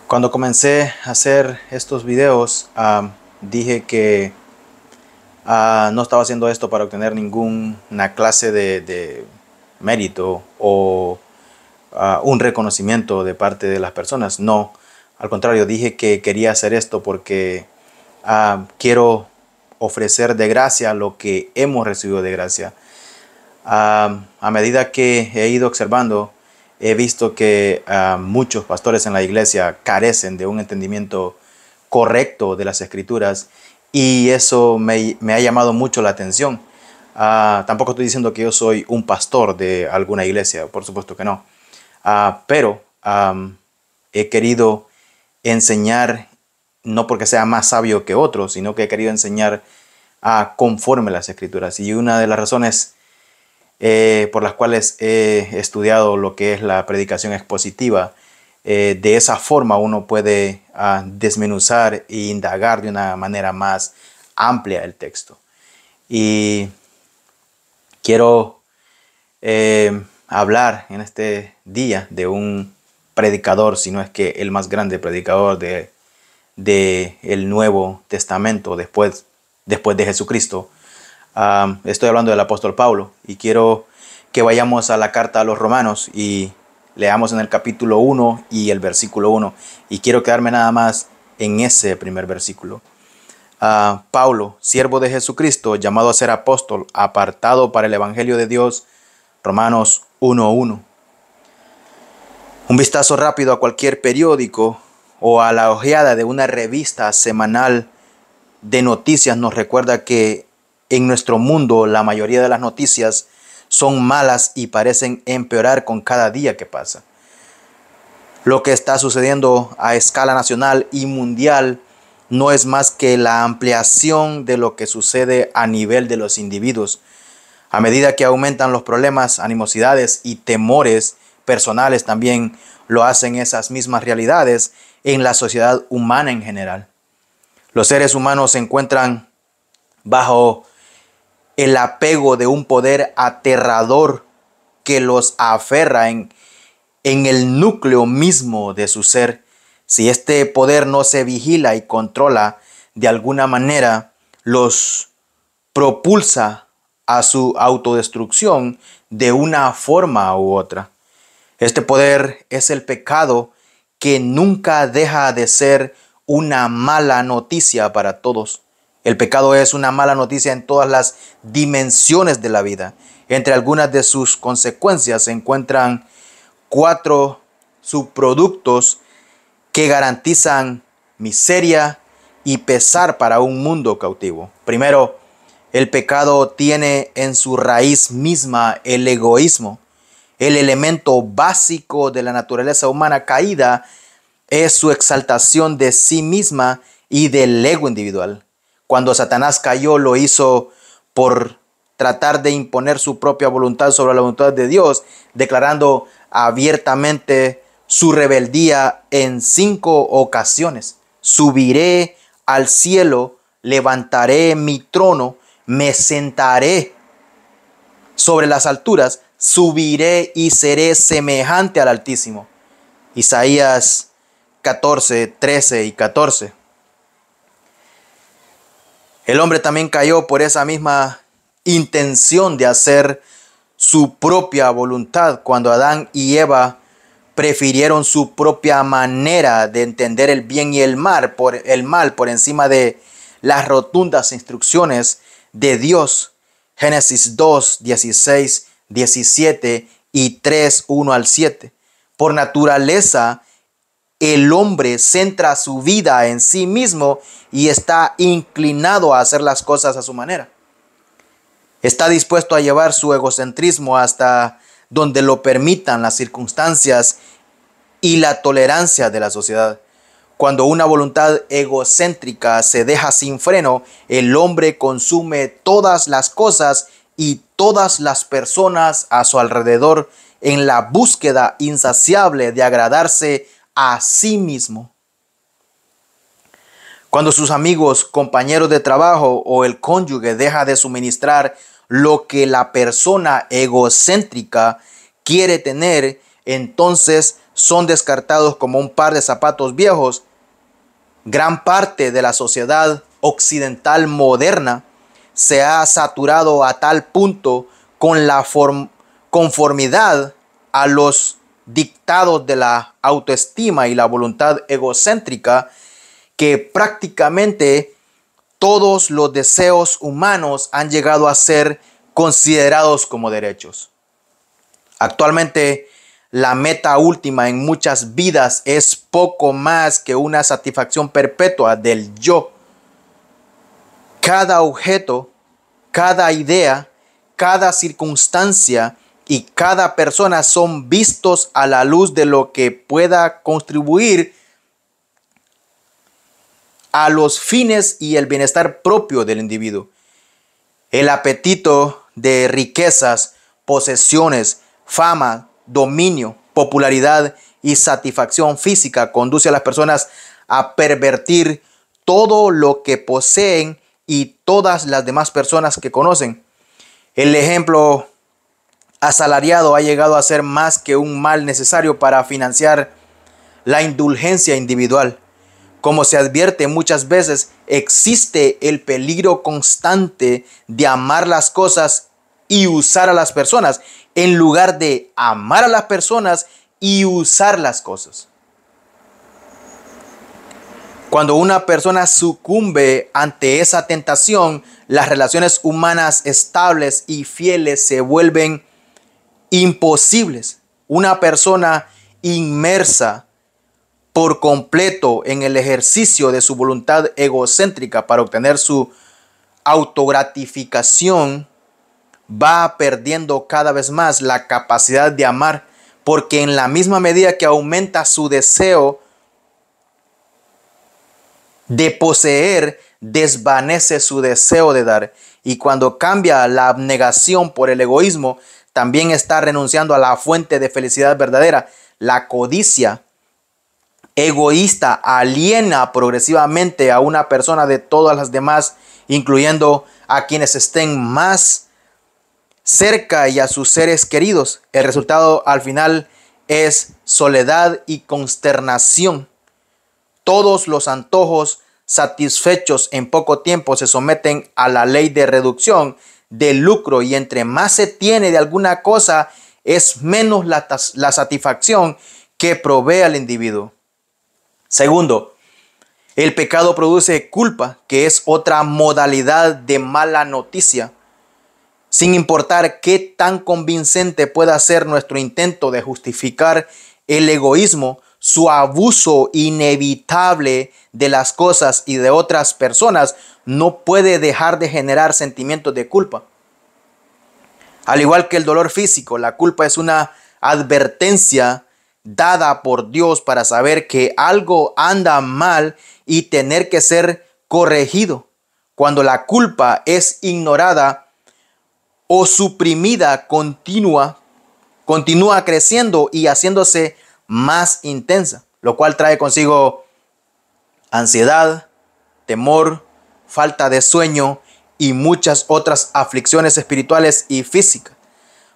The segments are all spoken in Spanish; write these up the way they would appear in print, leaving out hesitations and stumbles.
Cuando comencé a hacer estos videos, dije que no estaba haciendo esto para obtener ninguna clase de mérito o un reconocimiento de parte de las personas. No, al contrario, dije que quería hacer esto porque quiero ofrecer de gracia lo que hemos recibido de gracia. A medida que he ido observando, he visto que muchos pastores en la iglesia carecen de un entendimiento correcto de las escrituras, y eso me ha llamado mucho la atención. Tampoco estoy diciendo que yo soy un pastor de alguna iglesia, por supuesto que no. Pero he querido enseñar, no porque sea más sabio que otros, sino que he querido enseñar conforme las escrituras. Y una de las razones por las cuales he estudiado lo que es la predicación expositiva, de esa forma uno puede desmenuzar e indagar de una manera más amplia el texto. Y quiero hablar en este día de un predicador, si no es que el más grande predicador de el Nuevo Testamento después de Jesucristo. Estoy hablando del apóstol Pablo, y quiero que vayamos a la carta a los Romanos y leamos en el capítulo 1 y el versículo 1, y quiero quedarme nada más en ese primer versículo. Pablo, siervo de Jesucristo, llamado a ser apóstol, apartado para el evangelio de Dios. Romanos 1:1. Un vistazo rápido a cualquier periódico o a la ojeada de una revista semanal de noticias nos recuerda que en nuestro mundo la mayoría de las noticias son malas y parecen empeorar con cada día que pasa. Lo que está sucediendo a escala nacional y mundial no es más que la ampliación de lo que sucede a nivel de los individuos. A medida que aumentan los problemas, animosidades y temores personales, también lo hacen esas mismas realidades en la sociedad humana en general. Los seres humanos se encuentran bajo el apego de un poder aterrador que los aferra en el núcleo mismo de su ser. Si este poder no se vigila y controla de alguna manera, los propulsa a su autodestrucción de una forma u otra. Este poder es el pecado, que nunca deja de ser una mala noticia para todos. El pecado es una mala noticia en todas las dimensiones de la vida. Entre algunas de sus consecuencias se encuentran 4 subproductos que garantizan miseria y pesar para un mundo cautivo. Primero, el pecado tiene en su raíz misma el egoísmo. El elemento básico de la naturaleza humana caída es su exaltación de sí misma y del ego individual. Cuando Satanás cayó, lo hizo por tratar de imponer su propia voluntad sobre la voluntad de Dios, declarando abiertamente su rebeldía en 5 ocasiones. Subiré al cielo, levantaré mi trono, me sentaré sobre las alturas, subiré y seré semejante al Altísimo. Isaías 14, 13 y 14. El hombre también cayó por esa misma intención de hacer su propia voluntad, cuando Adán y Eva prefirieron su propia manera de entender el bien y el mal por encima de las rotundas instrucciones de Dios. Génesis 2, 16, 17 y 3, 1 al 7. Por naturaleza, el hombre centra su vida en sí mismo y está inclinado a hacer las cosas a su manera. Está dispuesto a llevar su egocentrismo hasta donde lo permitan las circunstancias y la tolerancia de la sociedad. Cuando una voluntad egocéntrica se deja sin freno, el hombre consume todas las cosas y todas las personas a su alrededor en la búsqueda insaciable de agradarse a sí mismo. Cuando sus amigos, compañeros de trabajo o el cónyuge deja de suministrar lo que la persona egocéntrica quiere tener, entonces son descartados como un par de zapatos viejos, gran parte de la sociedad occidental moderna se ha saturado a tal punto con la conformidad a los dictados de la autoestima y la voluntad egocéntrica que prácticamente todos los deseos humanos han llegado a ser considerados como derechos. Actualmente, la meta última en muchas vidas es poco más que una satisfacción perpetua del yo. Cada objeto, cada idea, cada circunstancia y cada persona son vistos a la luz de lo que pueda contribuir a los fines y el bienestar propio del individuo. El apetito de riquezas, posesiones, fama, dominio, popularidad y satisfacción física conduce a las personas a pervertir todo lo que poseen y todas las demás personas que conocen. El ejemplo asalariado ha llegado a ser más que un mal necesario para financiar la indulgencia individual. Como se advierte muchas veces, existe el peligro constante de amar las cosas y usar a las personas, en lugar de amar a las personas y usar las cosas. Cuando una persona sucumbe ante esa tentación, las relaciones humanas estables y fieles se vuelven imposibles. Una persona inmersa por completo en el ejercicio de su voluntad egocéntrica para obtener su autogratificación va perdiendo cada vez más la capacidad de amar, porque en la misma medida que aumenta su deseo de poseer, desvanece su deseo de dar. Y cuando cambia la abnegación por el egoísmo, también está renunciando a la fuente de felicidad verdadera. La codicia egoísta aliena progresivamente a una persona de todas las demás, incluyendo a quienes estén más cerca y a sus seres queridos. El resultado al final es soledad y consternación. Todos los antojos satisfechos en poco tiempo se someten a la ley de reducción de lucro, y entre más se tiene de alguna cosa, es menos la satisfacción que provee al individuo. Segundo, el pecado produce culpa, que es otra modalidad de mala noticia. Sin importar qué tan convincente pueda ser nuestro intento de justificar el egoísmo, su abuso inevitable de las cosas y de otras personas no puede dejar de generar sentimientos de culpa. Al igual que el dolor físico, la culpa es una advertencia dada por Dios para saber que algo anda mal y tener que ser corregido. Cuando la culpa es ignorada o suprimida, continúa creciendo y haciéndose más intensa, lo cual trae consigo ansiedad, temor, falta de sueño y muchas otras aflicciones espirituales y físicas.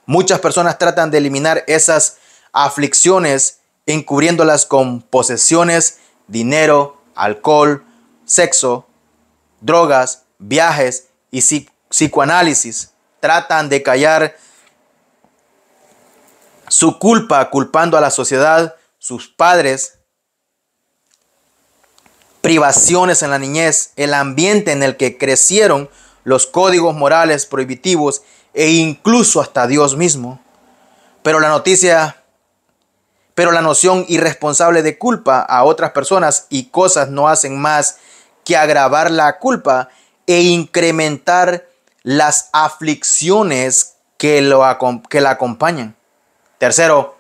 Muchas personas tratan de eliminar esas aflicciones encubriéndolas con posesiones, dinero, alcohol, sexo, drogas, viajes y psicoanálisis. Tratan de callar su culpa culpando a la sociedad, sus padres, privaciones en la niñez, el ambiente en el que crecieron, los códigos morales prohibitivos e incluso hasta Dios mismo. Pero la noción irresponsable de culpa a otras personas y cosas no hacen más que agravar la culpa e incrementar las aflicciones que la acompañan. Tercero,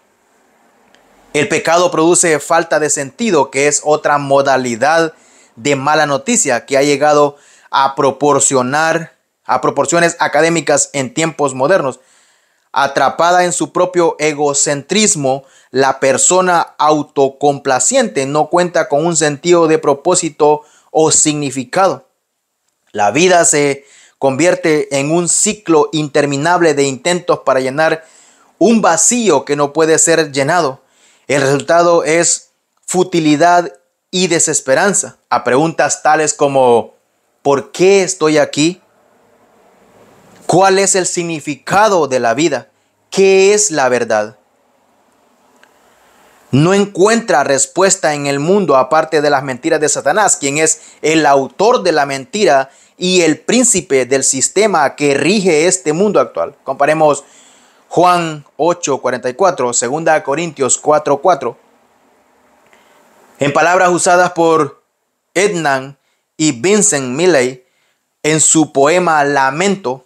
el pecado produce falta de sentido, que es otra modalidad de mala noticia que ha llegado a proporciones académicas en tiempos modernos. Atrapada en su propio egocentrismo, la persona autocomplaciente no cuenta con un sentido de propósito o significado. La vida se convierte en un ciclo interminable de intentos para llenar un vacío que no puede ser llenado. El resultado es futilidad y desesperanza. A preguntas tales como ¿por qué estoy aquí? ¿Cuál es el significado de la vida? ¿Qué es la verdad? No encuentra respuesta en el mundo aparte de las mentiras de Satanás, quien es el autor de la mentira y el príncipe del sistema que rige este mundo actual. Comparemos Juan 8:44, 2 Corintios 4:4. En palabras usadas por Ednan y Vincent Millay en su poema Lamento,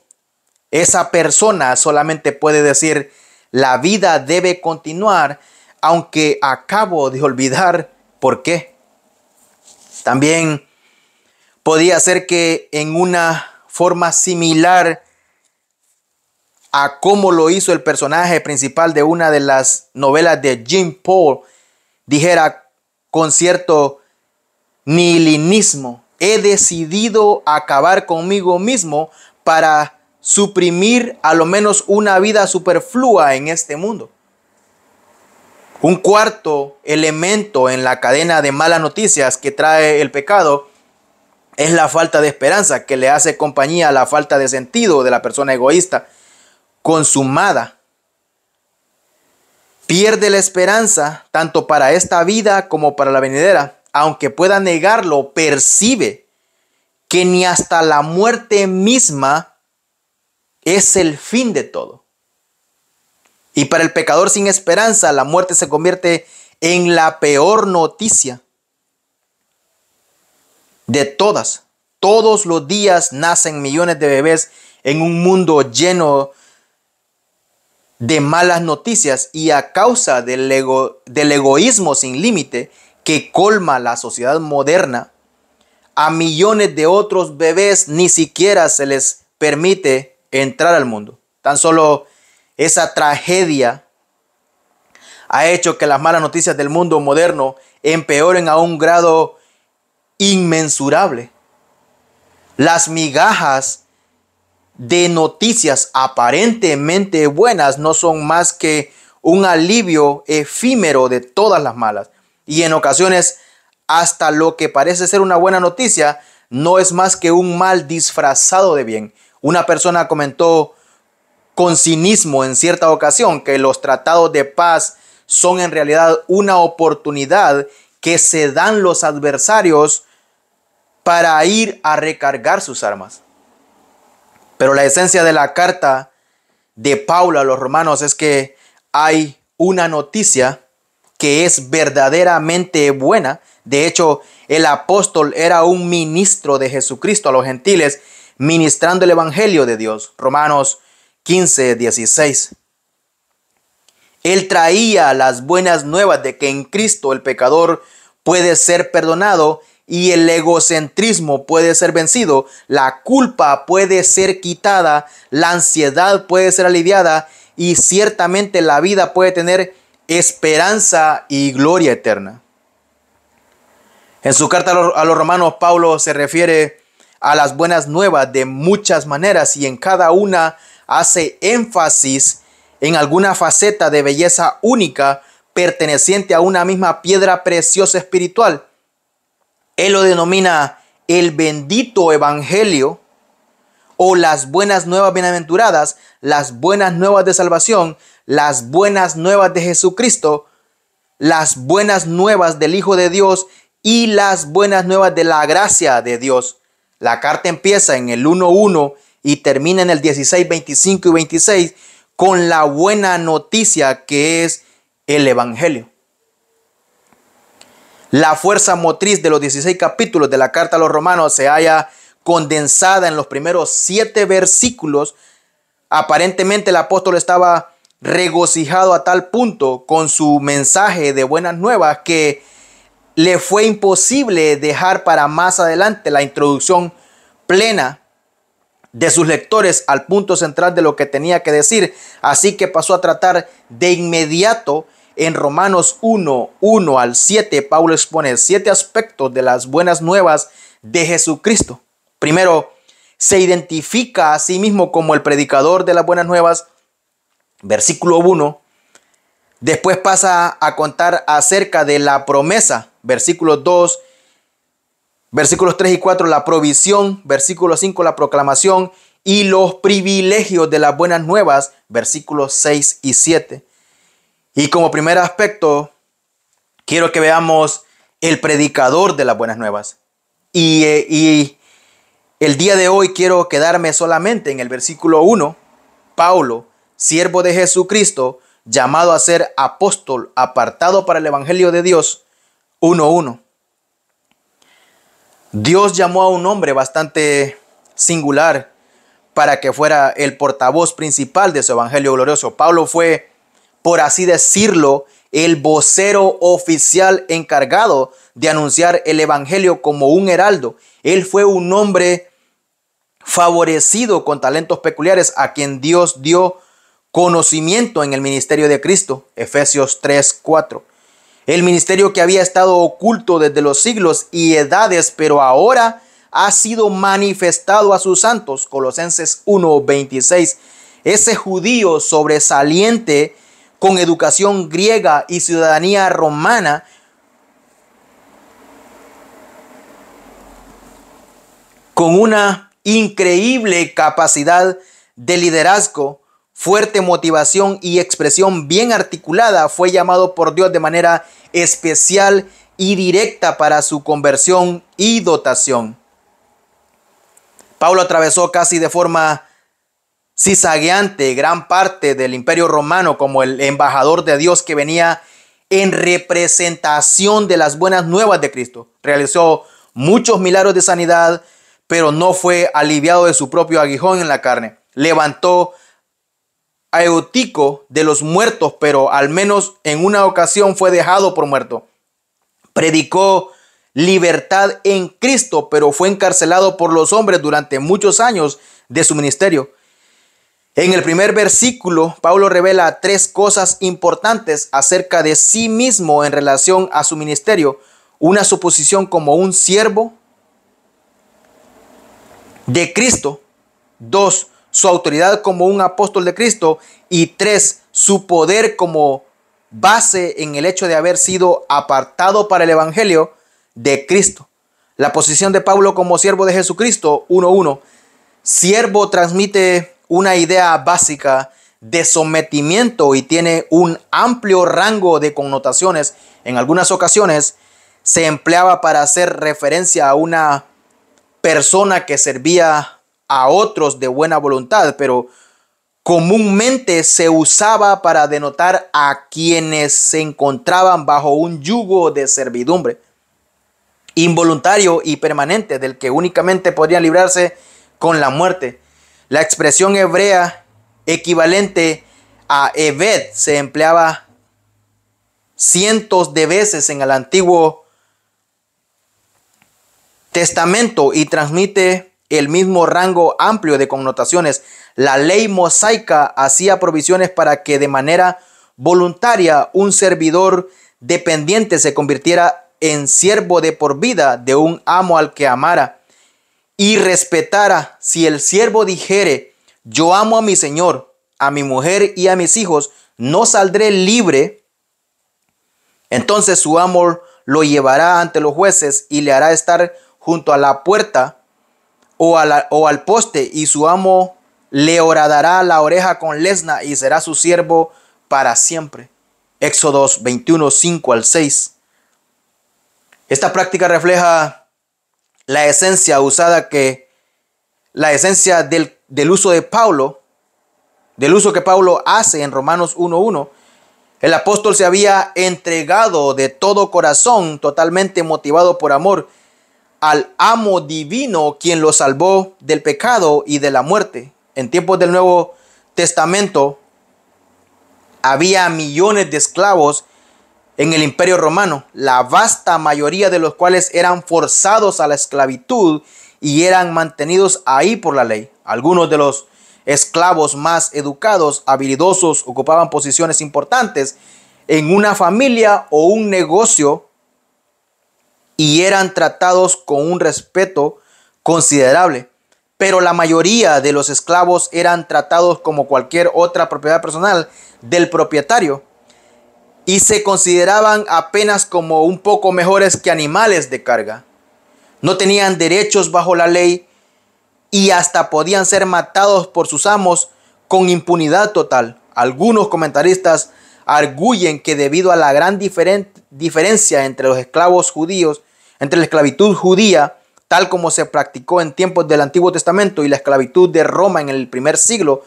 esa persona solamente puede decir: la vida debe continuar, aunque acabo de olvidar por qué. También podría ser que en una forma similar a cómo lo hizo el personaje principal de una de las novelas de Jean Paul, dijera con cierto nihilismo: he decidido acabar conmigo mismo para suprimir a lo menos una vida superflua en este mundo. Un cuarto elemento en la cadena de malas noticias que trae el pecado es la falta de esperanza, que le hace compañía a la falta de sentido de la persona egoísta consumada. Pierde la esperanza tanto para esta vida como para la venidera. Aunque pueda negarlo, percibe que ni hasta la muerte misma es el fin de todo. Y para el pecador sin esperanza, la muerte se convierte en la peor noticia de todas. Todos los días nacen millones de bebés en un mundo lleno de malas noticias, y a causa del egoísmo sin límite que colma la sociedad moderna, a millones de otros bebés ni siquiera se les permite entrar al mundo. Tan solo esa tragedia ha hecho que las malas noticias del mundo moderno empeoren a un grado inmensurable. Las migajas de noticias aparentemente buenas no son más que un alivio efímero de todas las malas. Y en ocasiones, hasta lo que parece ser una buena noticia no es más que un mal disfrazado de bien. Una persona comentó con cinismo en cierta ocasión que los tratados de paz son en realidad una oportunidad que se dan los adversarios para ir a recargar sus armas. Pero la esencia de la carta de Pablo a los romanos es que hay una noticia que es verdaderamente buena. De hecho, el apóstol era un ministro de Jesucristo a los gentiles, ministrando el evangelio de Dios. Romanos 15:16. Él traía las buenas nuevas de que en Cristo el pecador puede ser perdonado y el egocentrismo puede ser vencido, la culpa puede ser quitada, la ansiedad puede ser aliviada y ciertamente la vida puede tener esperanza y gloria eterna. En su carta a los romanos, Pablo se refiere a las buenas nuevas de muchas maneras y en cada una hace énfasis en alguna faceta de belleza única perteneciente a una misma piedra preciosa espiritual. Él lo denomina el bendito evangelio o las buenas nuevas bienaventuradas, las buenas nuevas de salvación, las buenas nuevas de Jesucristo, las buenas nuevas del Hijo de Dios y las buenas nuevas de la gracia de Dios. La carta empieza en el 1:1 y termina en el 16, 25 y 26 con la buena noticia que es el evangelio. La fuerza motriz de los 16 capítulos de la carta a los romanos se halla condensada en los primeros 7 versículos. Aparentemente el apóstol estaba regocijado a tal punto con su mensaje de buenas nuevas que le fue imposible dejar para más adelante la introducción plena de sus lectores al punto central de lo que tenía que decir. Así que pasó a tratar de inmediato. En Romanos 1:1 al 7, Pablo expone 7 aspectos de las buenas nuevas de Jesucristo. Primero, se identifica a sí mismo como el predicador de las buenas nuevas. Versículo 1. Después pasa a contar acerca de la promesa, versículos 2, versículos 3 y 4, la provisión, versículo 5, la proclamación y los privilegios de las buenas nuevas, versículos 6 y 7. Y como primer aspecto, quiero que veamos el predicador de las buenas nuevas. Y el día de hoy quiero quedarme solamente en el versículo 1. Pablo, siervo de Jesucristo, llamado a ser apóstol, apartado para el evangelio de Dios, 1:1. Dios llamó a un hombre bastante singular para que fuera el portavoz principal de su evangelio glorioso. Pablo fue, por así decirlo, el vocero oficial encargado de anunciar el evangelio como un heraldo. Él fue un hombre favorecido con talentos peculiares a quien Dios dio conocimiento en el ministerio de Cristo. Efesios 3:4. El ministerio que había estado oculto desde los siglos y edades, pero ahora ha sido manifestado a sus santos. Colosenses 1:26. Ese judío sobresaliente con educación griega y ciudadanía romana, con una increíble capacidad de liderazgo, fuerte motivación y expresión bien articulada, fue llamado por Dios de manera especial y directa para su conversión y dotación. Pablo atravesó casi de forma cizagueante gran parte del Imperio Romano como el embajador de Dios que venía en representación de las buenas nuevas de Cristo. Realizó muchos milagros de sanidad, pero no fue aliviado de su propio aguijón en la carne. Levantó a Eutico de los muertos, pero al menos en una ocasión fue dejado por muerto. Predicó libertad en Cristo, pero fue encarcelado por los hombres durante muchos años de su ministerio. En el primer versículo, Pablo revela tres cosas importantes acerca de sí mismo en relación a su ministerio. Una, su posición como un siervo de Cristo. 2, su autoridad como un apóstol de Cristo. Y 3, su poder como base en el hecho de haber sido apartado para el evangelio de Cristo. La posición de Pablo como siervo de Jesucristo, 1:1. Siervo transmite una idea básica de sometimiento y tiene un amplio rango de connotaciones. En algunas ocasiones se empleaba para hacer referencia a una persona que servía a otros de buena voluntad, pero comúnmente se usaba para denotar a quienes se encontraban bajo un yugo de servidumbre involuntario y permanente del que únicamente podrían librarse con la muerte. La expresión hebrea equivalente a Eved se empleaba cientos de veces en el Antiguo Testamento y transmite el mismo rango amplio de connotaciones. La ley mosaica hacía provisiones para que de manera voluntaria un servidor dependiente se convirtiera en siervo de por vida de un amo al que amara y respetara. Si el siervo dijere: yo amo a mi señor, a mi mujer y a mis hijos, no saldré libre, entonces su amo lo llevará ante los jueces y le hará estar junto a la puerta o al poste, y su amo le horadará la oreja con lesna y será su siervo para siempre. Éxodos 21:5-6. Esta práctica refleja la esencia del uso de Pablo, del uso que Pablo hace en Romanos 1:1. El apóstol se había entregado de todo corazón, totalmente motivado por amor, al amo divino, quien lo salvó del pecado y de la muerte. En tiempos del Nuevo Testamento había millones de esclavos en el Imperio Romano, la vasta mayoría de los cuales eran forzados a la esclavitud y eran mantenidos ahí por la ley. Algunos de los esclavos más educados, habilidosos, ocupaban posiciones importantes en una familia o un negocio y eran tratados con un respeto considerable. Pero la mayoría de los esclavos eran tratados como cualquier otra propiedad personal del propietario. y se consideraban apenas como un poco mejores que animales de carga. No tenían derechos bajo la ley y hasta podían ser matados por sus amos con impunidad total. Algunos comentaristas arguyen que debido a la gran diferencia entre los esclavos judíos, entre la esclavitud judía, tal como se practicó en tiempos del Antiguo Testamento, y la esclavitud de Roma en el primer siglo,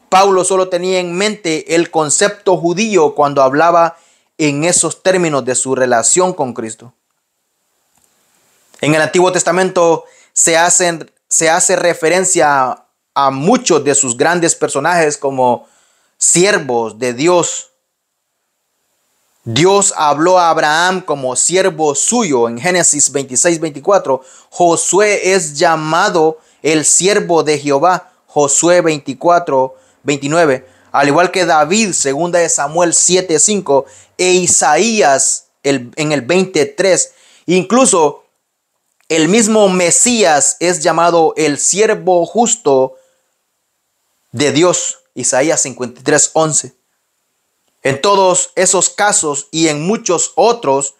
Pablo solo tenía en mente el concepto judío cuando hablaba en esos términos de su relación con Cristo. En el Antiguo Testamento se hace referencia a muchos de sus grandes personajes como siervos de Dios. Dios habló a Abraham como siervo suyo en Génesis 26-24. Josué es llamado el siervo de Jehová, Josué 24-29. Al igual que David, segunda de Samuel 7:5, e Isaías en el 23. Incluso el mismo Mesías es llamado el siervo justo de Dios, Isaías 53:11. En todos esos casos y en muchos otros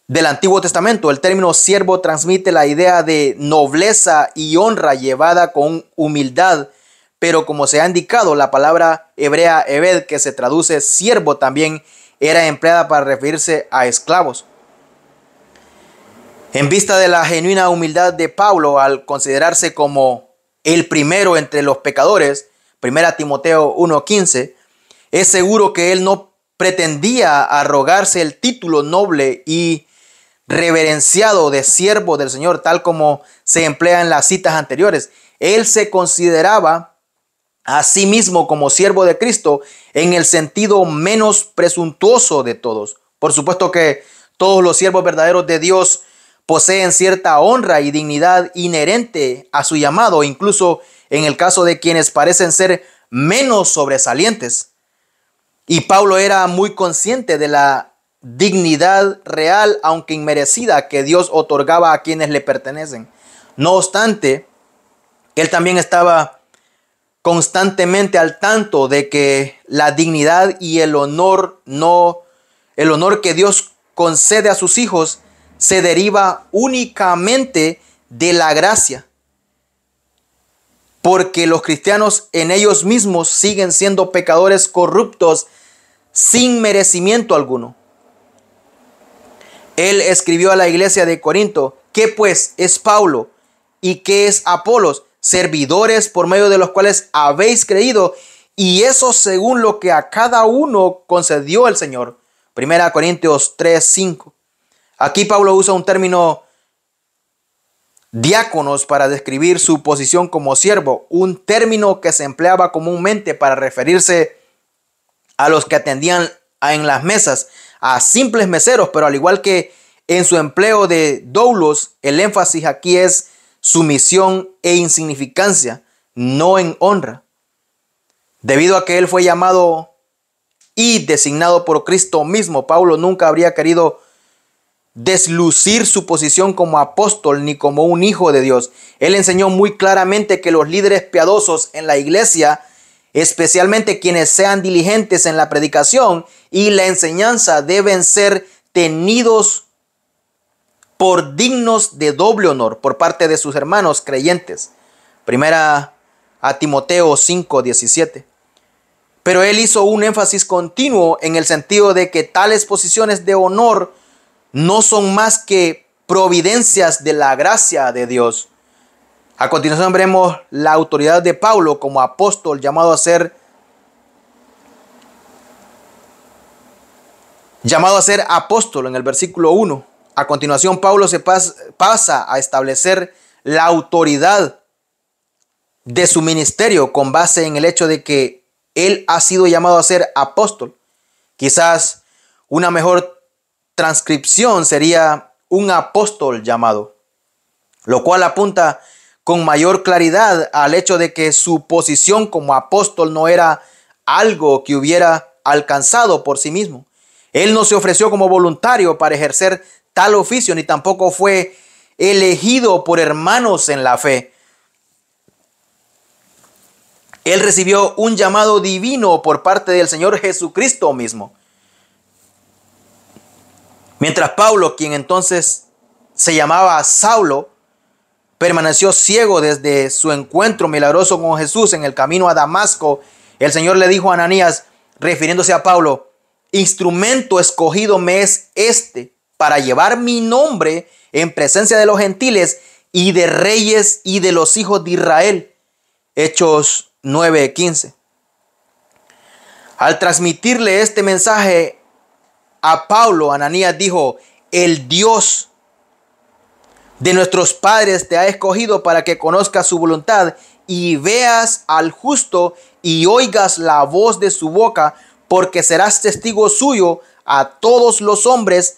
del Antiguo Testamento, el término siervo transmite la idea de nobleza y honra llevada con humildad, pero como se ha indicado, la palabra hebrea eved, que se traduce siervo, también era empleada para referirse a esclavos. En vista de la genuina humildad de Pablo al considerarse como el primero entre los pecadores, 1 Timoteo 1:15, es seguro que él no pretendía arrogarse el título noble y reverenciado de siervo del Señor, tal como se emplea en las citas anteriores. Él se consideraba a sí mismo como siervo de Cristo en el sentido menos presuntuoso de todos. Por supuesto que todos los siervos verdaderos de Dios poseen cierta honra y dignidad inherente a su llamado, incluso en el caso de quienes parecen ser menos sobresalientes. Y Pablo era muy consciente de la dignidad real, aunque inmerecida, que Dios otorgaba a quienes le pertenecen. No obstante, él también estaba constantemente al tanto de que la dignidad y el honor que Dios concede a sus hijos se deriva únicamente de la gracia, porque los cristianos en ellos mismos siguen siendo pecadores corruptos sin merecimiento alguno. Él escribió a la iglesia de Corinto: ¿qué pues es Pablo y qué es Apolos? Servidores por medio de los cuales habéis creído, y eso según lo que a cada uno concedió el Señor. 1 Corintios 3:5. Aquí Pablo usa un término diáconos para describir su posición como siervo, un término que se empleaba comúnmente para referirse a los que atendían en las mesas, a simples meseros, pero al igual que en su empleo de doulos, el énfasis aquí es sumisión e insignificancia, no en honra. Debido a que él fue llamado y designado por Cristo mismo, Pablo nunca habría querido deslucir su posición como apóstol ni como un hijo de Dios. Él enseñó muy claramente que los líderes piadosos en la iglesia, especialmente quienes sean diligentes en la predicación y la enseñanza, deben ser tenidos por dignos de doble honor por parte de sus hermanos creyentes. 1 Timoteo 5:17. Pero él hizo un énfasis continuo en el sentido de que tales posiciones de honor no son más que providencias de la gracia de Dios. A continuación veremos la autoridad de Pablo como apóstol llamado a ser apóstol en el versículo 1. A continuación Pablo se pasa a establecer la autoridad de su ministerio con base en el hecho de que él ha sido llamado a ser apóstol. Quizás una mejor transcripción sería un apóstol llamado, lo cual apunta con mayor claridad al hecho de que su posición como apóstol no era algo que hubiera alcanzado por sí mismo. Él no se ofreció como voluntario para ejercer tal oficio, ni tampoco fue elegido por hermanos en la fe. Él recibió un llamado divino por parte del Señor Jesucristo mismo. Mientras Pablo, quien entonces se llamaba Saulo, permaneció ciego desde su encuentro milagroso con Jesús en el camino a Damasco, el Señor le dijo a Ananías, refiriéndose a Pablo, instrumento escogido me es este para llevar mi nombre en presencia de los gentiles y de reyes y de los hijos de Israel. Hechos 9:15. Al transmitirle este mensaje a Pablo, Ananías dijo, el Dios de nuestros padres te ha escogido para que conozcas su voluntad y veas al justo y oigas la voz de su boca, porque serás testigo suyo a todos los hombres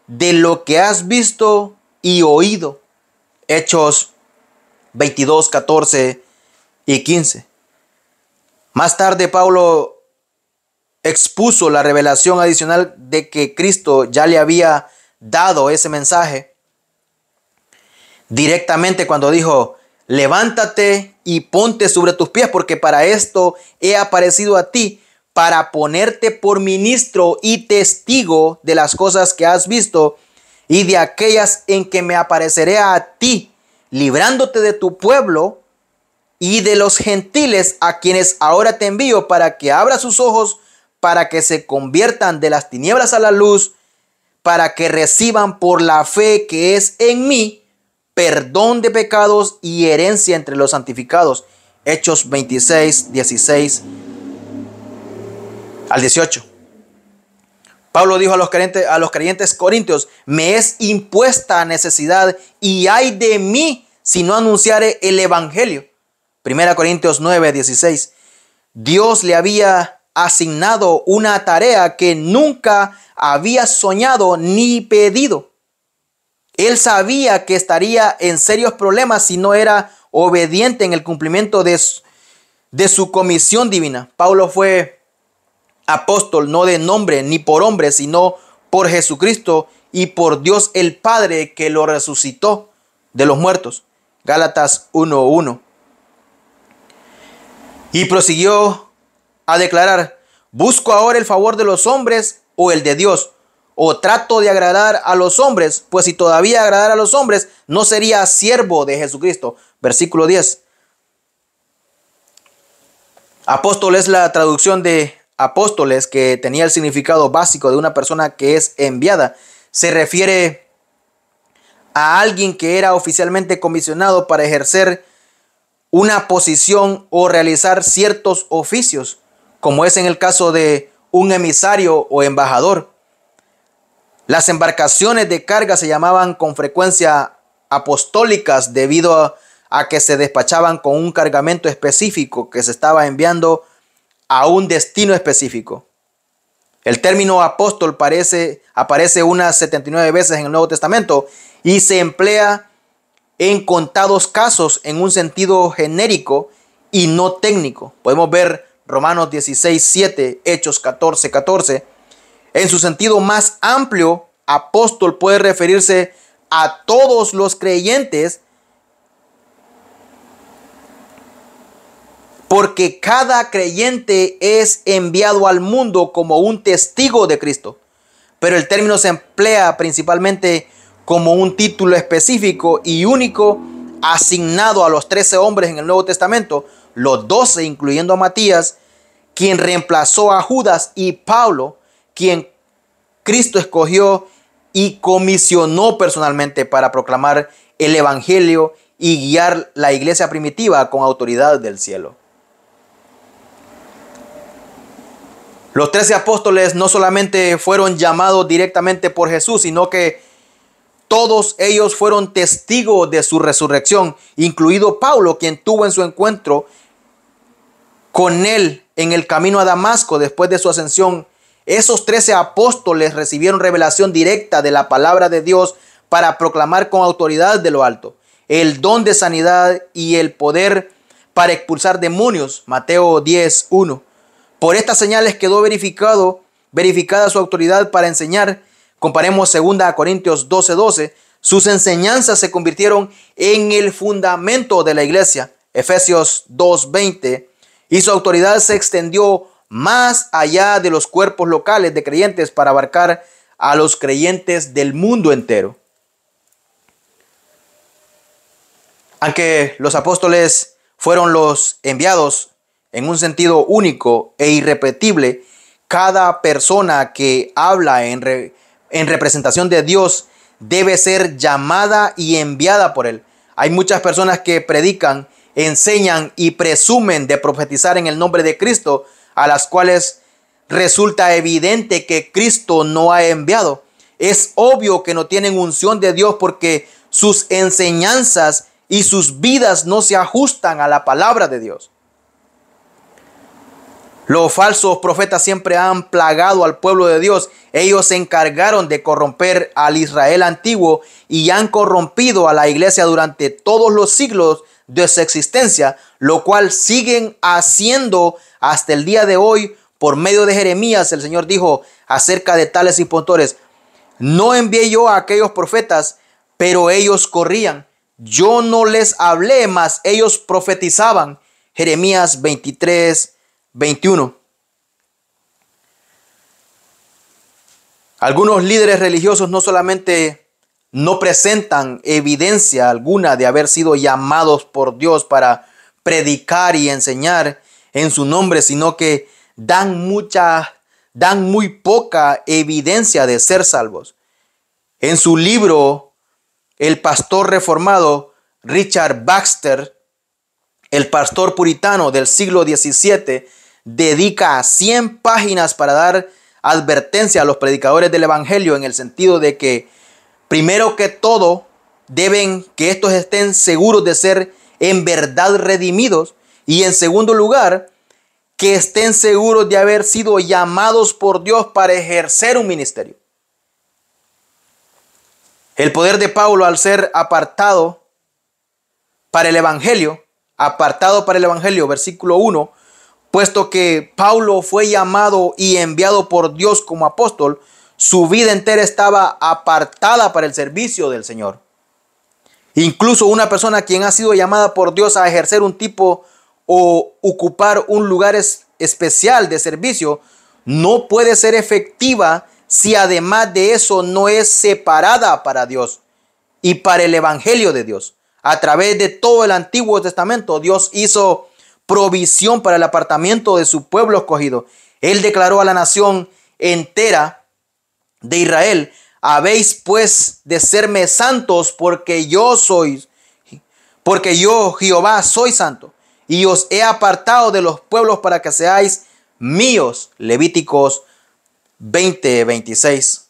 de lo que has visto y oído. Hechos 22, 14 y 15. Más tarde Pablo expuso la revelación adicional de que Cristo ya le había dado ese mensaje directamente cuando dijo, levántate y ponte sobre tus pies, porque para esto he aparecido a ti, para ponerte por ministro y testigo de las cosas que has visto y de aquellas en que me apareceré a ti, librándote de tu pueblo y de los gentiles a quienes ahora te envío, para que abra sus ojos, para que se conviertan de las tinieblas a la luz, para que reciban por la fe que es en mí, perdón de pecados y herencia entre los santificados. Hechos 26, 16 al 18. Pablo dijo a los creyentes corintios, me es impuesta necesidad y ay de mí si no anunciare el evangelio. 1 Corintios 9, 16. Dios le había asignado una tarea que nunca había soñado ni pedido. Él sabía que estaría en serios problemas si no era obediente en el cumplimiento de su comisión divina. Pablo fue apóstol no de nombre ni por hombre, sino por Jesucristo y por Dios el Padre que lo resucitó de los muertos. Gálatas 1:1. Y prosiguió a declarar, ¿busco ahora el favor de los hombres o el de Dios? ¿O trato de agradar a los hombres? Pues si todavía agradara a los hombres, no sería siervo de Jesucristo. Versículo 10. Apóstol es la traducción de apóstoles, que tenía el significado básico de una persona que es enviada. Se refiere a alguien que era oficialmente comisionado para ejercer una posición o realizar ciertos oficios, como es en el caso de un emisario o embajador. Las embarcaciones de carga se llamaban con frecuencia apostólicas debido a que se despachaban con un cargamento específico que se estaba enviando a un destino específico. El término apóstol aparece unas 79 veces en el Nuevo Testamento y se emplea en contados casos en un sentido genérico y no técnico. Podemos ver Romanos 16:7, Hechos 14:14. En su sentido más amplio, apóstol puede referirse a todos los creyentes, porque cada creyente es enviado al mundo como un testigo de Cristo. Pero el término se emplea principalmente como un título específico y único asignado a los 13 hombres en el Nuevo Testamento, los 12 incluyendo a Matías, quien reemplazó a Judas, y Pablo, quien Cristo escogió y comisionó personalmente para proclamar el evangelio y guiar la iglesia primitiva con autoridad del cielo. Los 13 apóstoles no solamente fueron llamados directamente por Jesús, sino que todos ellos fueron testigos de su resurrección, incluido Pablo, quien tuvo en su encuentro con él en el camino a Damasco después de su ascensión. Esos 13 apóstoles recibieron revelación directa de la palabra de Dios para proclamar con autoridad de lo alto el don de sanidad y el poder para expulsar demonios. Mateo 10:1. Por estas señales quedó verificada su autoridad para enseñar. Comparemos 2 Corintios 12:12. Sus enseñanzas se convirtieron en el fundamento de la iglesia. Efesios 2:20. Y su autoridad se extendió más allá de los cuerpos locales de creyentes para abarcar a los creyentes del mundo entero. Aunque los apóstoles fueron los enviados en un sentido único e irrepetible, cada persona que habla en representación de Dios debe ser llamada y enviada por Él. Hay muchas personas que predican, enseñan y presumen de profetizar en el nombre de Cristo, a las cuales resulta evidente que Cristo no ha enviado. Es obvio que no tienen unción de Dios porque sus enseñanzas y sus vidas no se ajustan a la palabra de Dios. Los falsos profetas siempre han plagado al pueblo de Dios. Ellos se encargaron de corromper al Israel antiguo y han corrompido a la iglesia durante todos los siglos de su existencia, lo cual siguen haciendo hasta el día de hoy. Por medio de Jeremías, el Señor dijo acerca de tales impostores: no envié yo a aquellos profetas, pero ellos corrían. Yo no les hablé, mas ellos profetizaban. Jeremías 23:21. Algunos líderes religiosos no solamente no presentan evidencia alguna de haber sido llamados por Dios para predicar y enseñar en su nombre, sino que dan muy poca evidencia de ser salvos. En su libro, el pastor reformado Richard Baxter, el pastor puritano del siglo XVII, dedica 100 páginas para dar advertencia a los predicadores del evangelio, en el sentido de que, primero que todo, deben que estos estén seguros de ser en verdad redimidos, y en segundo lugar, que estén seguros de haber sido llamados por Dios para ejercer un ministerio. El poder de Pablo, al ser apartado para el evangelio, versículo 1, puesto que Pablo fue llamado y enviado por Dios como apóstol, su vida entera estaba apartada para el servicio del Señor. Incluso una persona quien ha sido llamada por Dios a ejercer un tipo o ocupar un lugar especial de servicio, no puede ser efectiva si además de eso no es separada para Dios y para el evangelio de Dios. A través de todo el Antiguo Testamento, Dios hizo provisión para el apartamiento de su pueblo escogido. Él declaró a la nación entera de Israel: habéis pues de serme santos, porque yo Jehová soy santo, y os he apartado de los pueblos para que seáis míos. Levíticos 20:26.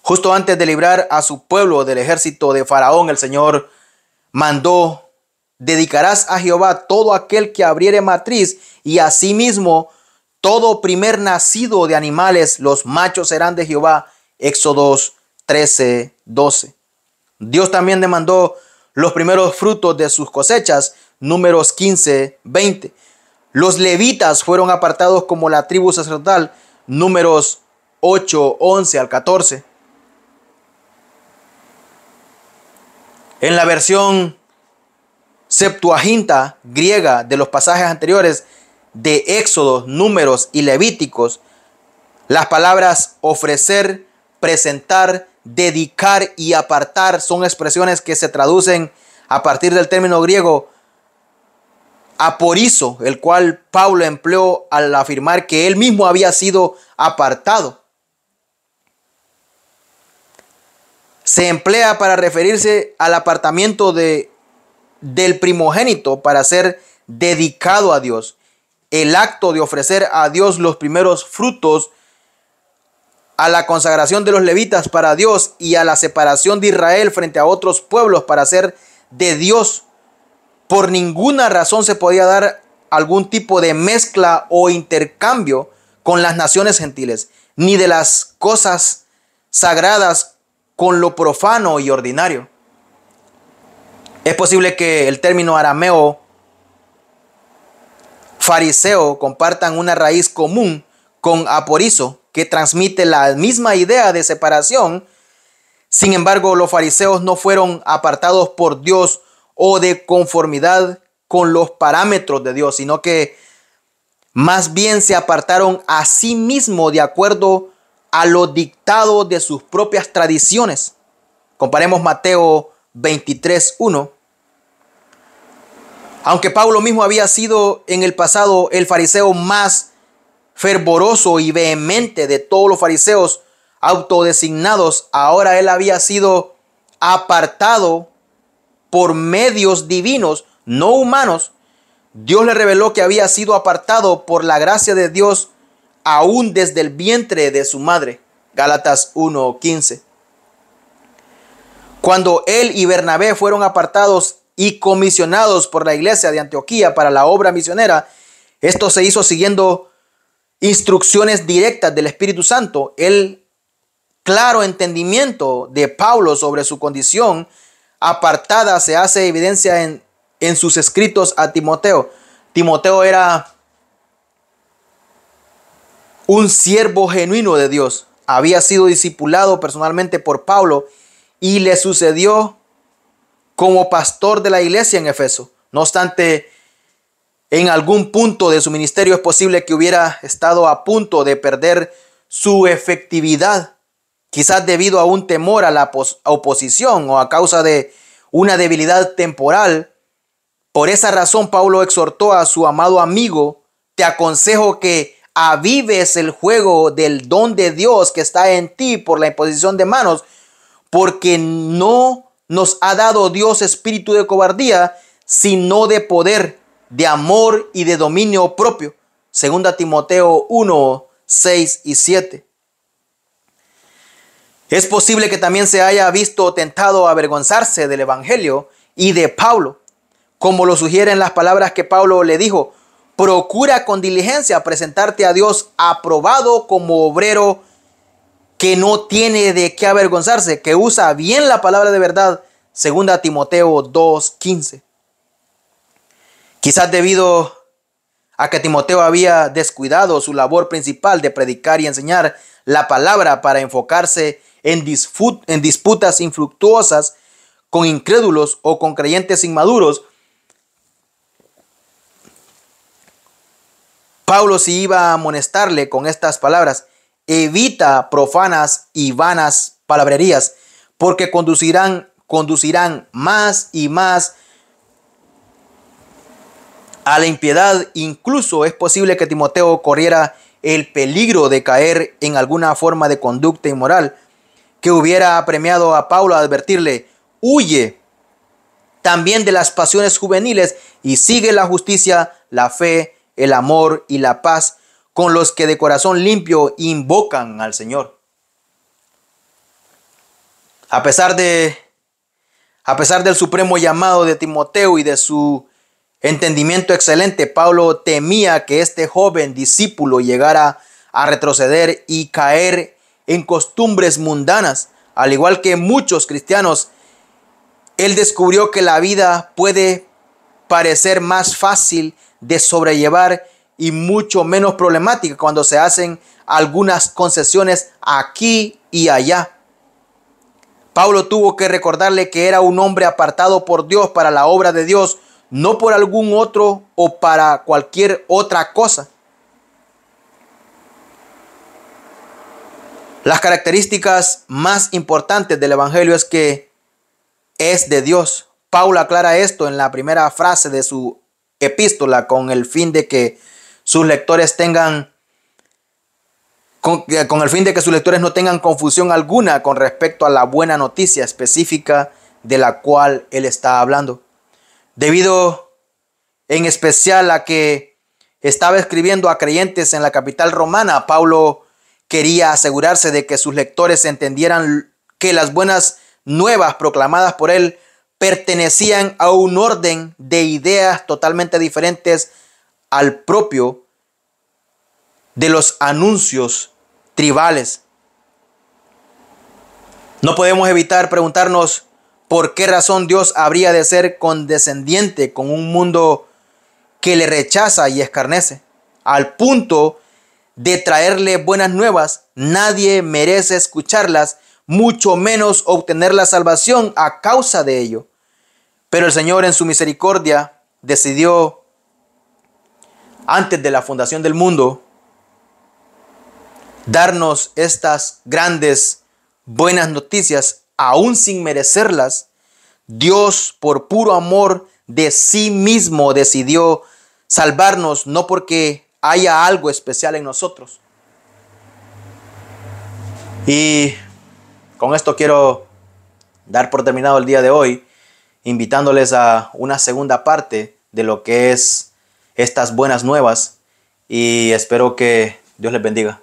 Justo antes de librar a su pueblo del ejército de Faraón, el Señor mandó: dedicarás a Jehová todo aquel que abriere matriz, y asimismo todo primer nacido de animales, los machos serán de Jehová. Éxodos 13:12. Dios también demandó los primeros frutos de sus cosechas. Números 15:20. Los levitas fueron apartados como la tribu sacerdotal. Números 8:11 al 14. En la versión Septuaginta griega de los pasajes anteriores de Éxodo, Números y Levíticos, las palabras ofrecer, presentar, dedicar y apartar son expresiones que se traducen a partir del término griego aporizo, el cual Pablo empleó al afirmar que él mismo había sido apartado. Se emplea para referirse al apartamiento del primogénito para ser dedicado a Dios. El acto de ofrecer a Dios los primeros frutos, a la consagración de los levitas para Dios y a la separación de Israel frente a otros pueblos para ser de Dios. Por ninguna razón se podía dar algún tipo de mezcla o intercambio con las naciones gentiles, ni de las cosas sagradas con lo profano y ordinario. Es posible que el término arameo fariseo compartan una raíz común con aporizo, que transmite la misma idea de separación. Sin embargo, los fariseos no fueron apartados por Dios o de conformidad con los parámetros de Dios, sino que más bien se apartaron a sí mismos de acuerdo a los dictados de sus propias tradiciones. Comparemos Mateo 23:1. Aunque Pablo mismo había sido en el pasado el fariseo más fervoroso y vehemente de todos los fariseos autodesignados, ahora él había sido apartado por medios divinos, no humanos. Dios le reveló que había sido apartado por la gracia de Dios aún desde el vientre de su madre. Gálatas 1:15. Cuando él y Bernabé fueron apartados y comisionados por la iglesia de Antioquía para la obra misionera, esto se hizo siguiendo instrucciones directas del Espíritu Santo. El claro entendimiento de Pablo sobre su condición apartada se hace evidencia en sus escritos a Timoteo. Timoteo era un siervo genuino de Dios. Había sido discipulado personalmente por Pablo y le sucedió como pastor de la iglesia en Éfeso. No obstante, en algún punto de su ministerio es posible que hubiera estado a punto de perder su efectividad, quizás debido a un temor a la oposición o a causa de una debilidad temporal. Por esa razón, Pablo exhortó a su amado amigo: te aconsejo que avives el juego del don de Dios que está en ti por la imposición de manos, porque no nos ha dado Dios espíritu de cobardía, sino de poder, de amor y de dominio propio. 2 Timoteo 1:6-7. Es posible que también se haya visto tentado a avergonzarse del evangelio y de Pablo, como lo sugieren las palabras que Pablo le dijo: procura con diligencia presentarte a Dios aprobado como obrero que no tiene de qué avergonzarse, que usa bien la palabra de verdad. 2 Timoteo 2:15. Quizás debido a que Timoteo había descuidado su labor principal de predicar y enseñar la palabra para enfocarse en disputas infructuosas con incrédulos o con creyentes inmaduros, Pablo sí iba a amonestarle con estas palabras: evita profanas y vanas palabrerías, porque conducirán más y más a la impiedad. Incluso es posible que Timoteo corriera el peligro de caer en alguna forma de conducta inmoral que hubiera apremiado a Pablo a advertirle: huye también de las pasiones juveniles y sigue la justicia, la fe, el amor y la paz con los que de corazón limpio invocan al Señor. A pesar del supremo llamado de Timoteo y de su entendimiento excelente, Pablo temía que este joven discípulo llegara a retroceder y caer en costumbres mundanas. Al igual que muchos cristianos, él descubrió que la vida puede parecer más fácil de sobrellevar y mucho menos problemática cuando se hacen algunas concesiones aquí y allá. Pablo tuvo que recordarle que era un hombre apartado por Dios para la obra de Dios, no por algún otro o para cualquier otra cosa. Las características más importantes del evangelio es que es de Dios. Pablo aclara esto en la primera frase de su epístola con el fin de que sus lectores no tengan confusión alguna con respecto a la buena noticia específica de la cual él está hablando. Debido en especial a que estaba escribiendo a creyentes en la capital romana, Pablo quería asegurarse de que sus lectores entendieran que las buenas nuevas proclamadas por él pertenecían a un orden de ideas totalmente diferentes al propio de los anuncios tribales. No podemos evitar preguntarnos por qué razón Dios habría de ser condescendiente con un mundo que le rechaza y escarnece, al punto de traerle buenas nuevas. Nadie merece escucharlas, mucho menos obtener la salvación a causa de ello. Pero el Señor, en su misericordia, decidió antes de la fundación del mundo darnos estas grandes buenas noticias, aún sin merecerlas. Dios, por puro amor de sí mismo, decidió salvarnos, no porque haya algo especial en nosotros. Y con esto quiero dar por terminado el día de hoy, invitándoles a una segunda parte de lo que es estas buenas nuevas, y espero que Dios les bendiga.